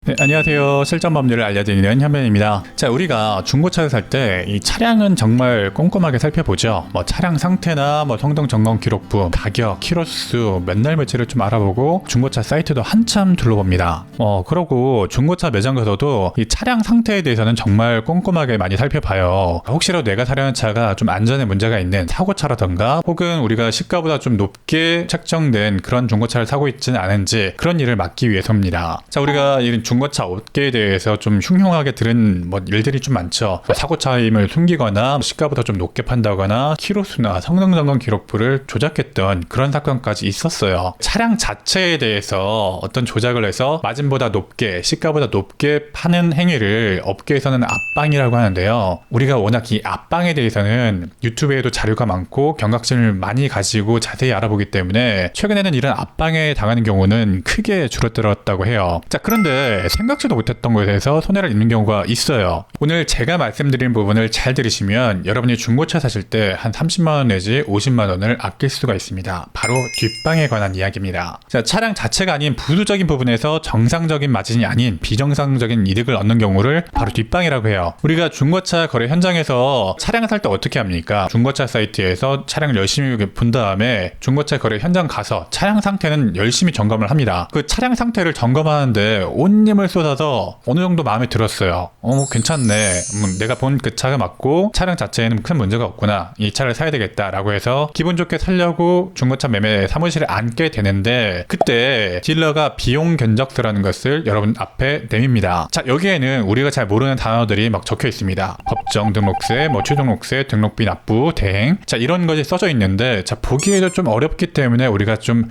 네, 안녕하세요. 실전 법률을 알려드리는 현변입니다. 자, 우리가 중고차를 살 때 이 차량은 정말 꼼꼼하게 살펴보죠. 뭐 차량 상태나 뭐 성능 점검 기록부, 가격, 키로수, 몇 날 며칠을 좀 알아보고 중고차 사이트도 한참 둘러봅니다. 그러고 중고차 매장 가서도 이 차량 상태에 대해서는 정말 꼼꼼하게 많이 살펴봐요. 혹시라도 내가 사려는 차가 좀 안전에 문제가 있는 사고차라던가 혹은 우리가 시가보다 좀 높게 책정된 그런 중고차를 사고 있지는 않은지 그런 일을 막기 위해서입니다. 자, 우리가 이런 중고차 업계에 대해서 좀 흉흉하게 들은 일들이 좀 많죠. 사고차임을 숨기거나 시가보다 좀 높게 판다거나 키로수나 성능 점검 기록부를 조작했던 그런 사건까지 있었어요. 차량 자체에 대해서 어떤 조작을 해서 마진보다 높게 시가보다 높게 파는 행위를 업계에서는 압방이라고 하는데요. 우리가 워낙 이 압방에 대해서는 유튜브에도 자료가 많고 경각심을 많이 가지고 자세히 알아보기 때문에 최근에는 이런 압방에 당하는 경우는 크게 줄어들었다고 해요. 자, 그런데 생각지도 못했던 곳에서 손해를 입는 경우가 있어요. 오늘 제가 말씀드린 부분을 잘 들으시면 여러분이 중고차 사실 때 한 30만원 내지 50만원을 아낄 수가 있습니다. 바로 뒷방에 관한 이야기입니다. 자, 차량 자체가 아닌 부수적인 부분에서 정상적인 마진이 아닌 비정상적인 이득을 얻는 경우를 바로 뒷방이라고 해요. 우리가 중고차 거래 현장에서 차량을 살 때 어떻게 합니까? 중고차 사이트에서 차량을 열심히 본 다음에 중고차 거래 현장 가서 차량 상태는 열심히 점검을 합니다. 그 차량 상태를 점검하는데 온 힘을 쏟아서 어느 정도 마음에 들었어요. 괜찮네. 내가 본 그 차가 맞고 차량 자체에는 큰 문제가 없구나. 이 차를 사야 되겠다라고 해서 기분 좋게 살려고 중고차 매매 사무실에 앉게 되는데 그때 딜러가 비용 견적서라는 것을 여러분 앞에 내밉니다. 자, 여기에는 우리가 잘 모르는 단어들이 막 적혀 있습니다. 법정 등록세, 취등록세, 등록비 납부, 대행. 자, 이런 것이 써져 있는데 자, 보기에도 좀 어렵기 때문에 우리가 좀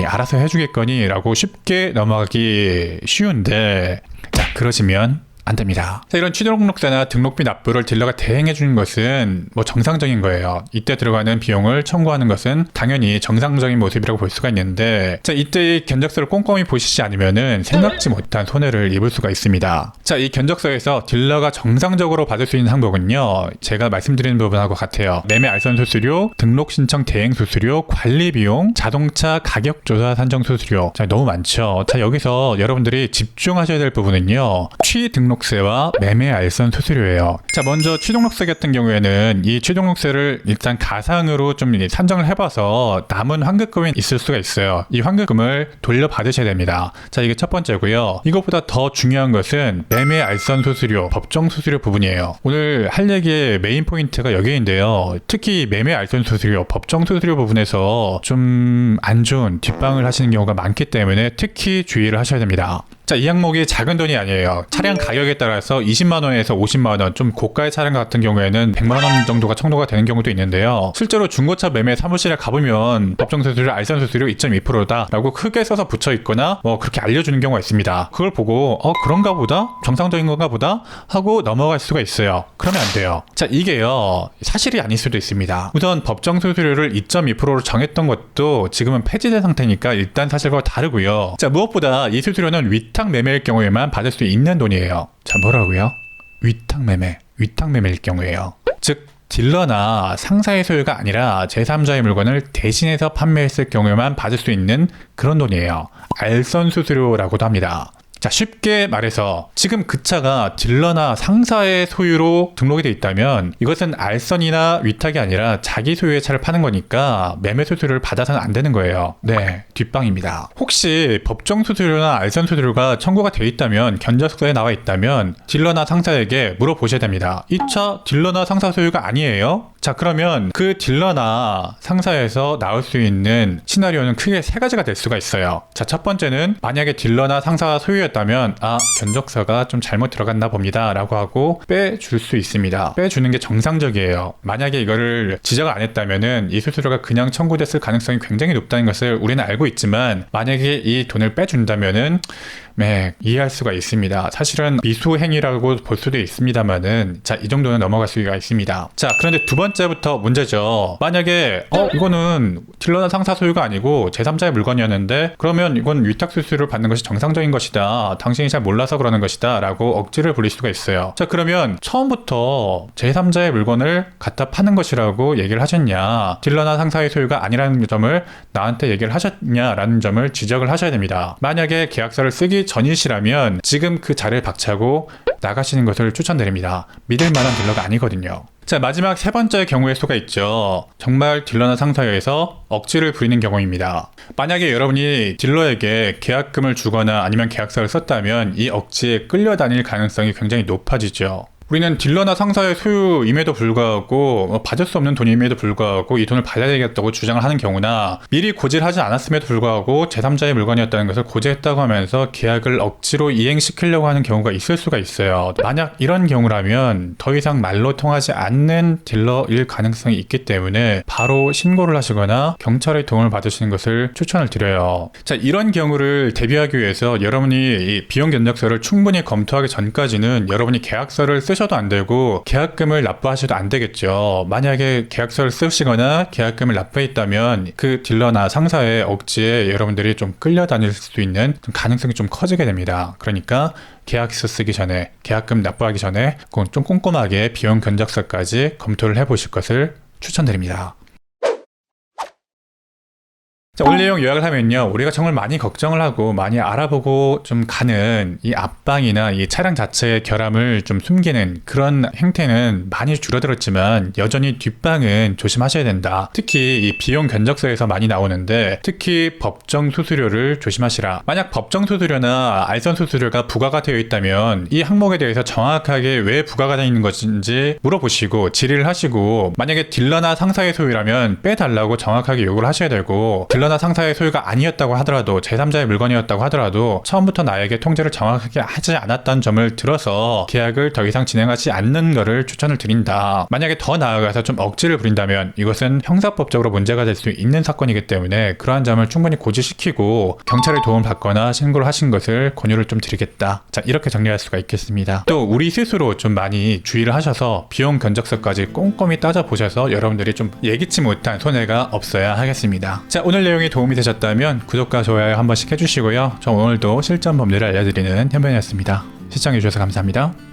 알아서 해주겠거니 라고 쉽게 넘어가기 쉬운데 자, 그러시면 안 됩니다. 자, 이런 취등록세나 등록비 납부를 딜러가 대행해 주는 것은 정상적인 거예요. 이때 들어가는 비용을 청구하는 것은 당연히 정상적인 모습이라고 볼 수가 있는데 자, 이때 이 견적서를 꼼꼼히 보시지 않으면은 생각지 못한 손해를 입을 수가 있습니다. 자, 이 견적서에서 딜러가 정상적으로 받을 수 있는 항목은요, 제가 말씀드리는 부분하고 같아요. 매매 알선 수수료, 등록 신청 대행 수수료, 관리 비용, 자동차 가격 조사 산정 수수료. 자, 너무 많죠. 자, 여기서 여러분들이 집중하셔야 될 부분은요, 취등록세와 매매 알선 수수료예요. 자, 먼저 취등록세 같은 경우에는 이 취등록세를 일단 가상으로 좀 산정을 해봐서 남은 환급금이 있을 수가 있어요. 이 환급금을 돌려받으셔야 됩니다. 자, 이게 첫 번째고요. 이것보다 더 중요한 것은 매매 알선 수수료, 법정 수수료 부분이에요. 오늘 할 얘기의 메인 포인트가 여기인데요. 특히 매매 알선 수수료, 법정 수수료 부분에서 좀 안 좋은 뒷방을 하시는 경우가 많기 때문에 특히 주의를 하셔야 됩니다. 자, 이 항목이 작은 돈이 아니에요. 차량 가격에 따라서 20만원에서 50만원, 좀 고가의 차량 같은 경우에는 100만원 정도가 청구가 되는 경우도 있는데요. 실제로 중고차 매매 사무실에 가보면 법정수수료, 알선수수료 2.2%다 라고 크게 써서 붙여 있거나 그렇게 알려주는 경우가 있습니다. 그걸 보고 그런가 보다? 정상적인 건가 보다? 하고 넘어갈 수가 있어요. 그러면 안 돼요. 자, 이게요, 사실이 아닐 수도 있습니다. 우선 법정수수료를 2.2%로 정했던 것도 지금은 폐지된 상태니까 일단 사실과 다르고요. 자, 무엇보다 이 수수료는 위탁 매매일 경우에만 받을 수 있는 돈이에요. 자, 뭐라고요? 위탁 매매일 경우에요. 즉 딜러나 상사의 소유가 아니라 제3자의 물건을 대신해서 판매했을 경우에만 받을 수 있는 그런 돈이에요. 알선 수수료라고도 합니다. 자, 쉽게 말해서 지금 그 차가 딜러나 상사의 소유로 등록이 돼 있다면 이것은 알선이나 위탁이 아니라 자기 소유의 차를 파는 거니까 매매 수수료를 받아서는 안 되는 거예요. 네, 뒷방입니다. 혹시 법정 수수료나 알선 수수료가 청구가 돼 있다면, 견적서에 나와 있다면 딜러나 상사에게 물어보셔야 됩니다. 이 차 딜러나 상사 소유가 아니에요? 자, 그러면 그 딜러나 상사에서 나올 수 있는 시나리오는 크게 세 가지가 될 수가 있어요. 자, 첫 번째는 만약에 딜러나 상사 소유였다면 견적서가 좀 잘못 들어갔나 봅니다 라고 하고 빼줄 수 있습니다. 빼주는 게 정상적이에요. 만약에 이거를 지적을 안 했다면은 이 수수료가 그냥 청구됐을 가능성이 굉장히 높다는 것을 우리는 알고 있지만 만약에 이 돈을 빼준다면은 네, 이해할 수가 있습니다. 사실은 미수행위라고 볼 수도 있습니다만은 자, 이 정도는 넘어갈 수가 있습니다. 자, 그런데 두 번째부터 문제죠. 만약에 이거는 딜러나 상사 소유가 아니고 제3자의 물건이었는데 그러면 이건 위탁 수수료를 받는 것이 정상적인 것이다 아니야. 당신이 잘 몰라서 그러는 것이다. 라고 억지를 부릴 수가 있어요. 자, 그러면 처음부터 제3자의 물건을 갖다 파는 것이라고 얘기를 하셨냐? 딜러나 상사의 소유가 아니라는 점을 나한테 얘기를 하셨냐라는 점을 지적을 하셔야 됩니다. 만약에 계약서를 쓰기 전이시라면 지금 그 자리를 박차고 나가시는 것을 추천드립니다. 믿을 만한 딜러가 아니거든요. 자, 마지막 세 번째 경우의 수가 있죠. 정말 딜러나 상사에 의해서 억지를 부리는 경우입니다. 만약에 여러분이 딜러에게 계약금을 주거나 아니면 계약서를 썼다면 이 억지에 끌려다닐 가능성이 굉장히 높아지죠. 우리는 딜러나 상사의 소유임에도 불구하고 받을 수 없는 돈임에도 불구하고 이 돈을 받아야 되겠다고 주장을 하는 경우나 미리 고지를 하지 않았음에도 불구하고 제3자의 물건이었다는 것을 고지했다고 하면서 계약을 억지로 이행시키려고 하는 경우가 있을 수가 있어요. 만약 이런 경우라면 더 이상 말로 통하지 않는 딜러일 가능성이 있기 때문에 바로 신고를 하시거나 경찰의 도움을 받으시는 것을 추천을 드려요. 자, 이런 경우를 대비하기 위해서 여러분이 이 비용 견적서를 충분히 검토하기 전까지는 여러분이 계약서를 쓰셔도 안 되고 계약금을 납부하셔도 안 되겠죠. 만약에 계약서를 쓰시거나 계약금을 납부했다면 그 딜러나 상사의 억지에 여러분들이 좀 끌려다닐 수 있는 가능성이 좀 커지게 됩니다. 그러니까 계약서 쓰기 전에, 계약금 납부하기 전에 그건 좀 꼼꼼하게 비용 견적서까지 검토를 해보실 것을 추천드립니다. 자, 오늘 내용 요약을 하면요, 우리가 정말 많이 걱정을 하고 많이 알아보고 좀 가는 이 앞방이나 이 차량 자체의 결함을 좀 숨기는 그런 행태는 많이 줄어들었지만 여전히 뒷방은 조심하셔야 된다. 특히 이 비용 견적서에서 많이 나오는데 특히 법정 수수료를 조심하시라. 만약 법정 수수료나 알선 수수료가 부과가 되어 있다면 이 항목에 대해서 정확하게 왜 부과가 되어 있는 것인지 물어보시고 질의를 하시고, 만약에 딜러나 상사의 소유라면 빼달라고 정확하게 요구를 하셔야 되고, 딜러나 상사의 소유가 아니었다고 하더라도 제3자의 물건이었다고 하더라도 처음부터 나에게 통지를 정확하게 하지 않았다는 점을 들어서 계약을 더 이상 진행하지 않는 것을 추천을 드린다. 만약에 더 나아가서 좀 억지를 부린다면 이것은 형사법적으로 문제가 될 수 있는 사건이기 때문에 그러한 점을 충분히 고지시키고 경찰의 도움을 받거나 신고를 하신 것을 권유를 좀 드리겠다. 자, 이렇게 정리할 수가 있겠습니다. 또 우리 스스로 좀 많이 주의를 하셔서 비용 견적서까지 꼼꼼히 따져보셔서 여러분들이 좀 예기치 못한 손해가 없어야 하겠습니다. 자, 오늘 내용이 도움이 되셨다면 구독과 좋아요 한 번씩 해주시고요. 저 오늘도 실전 법률을 알려드리는 현변이었습니다. 시청해주셔서 감사합니다.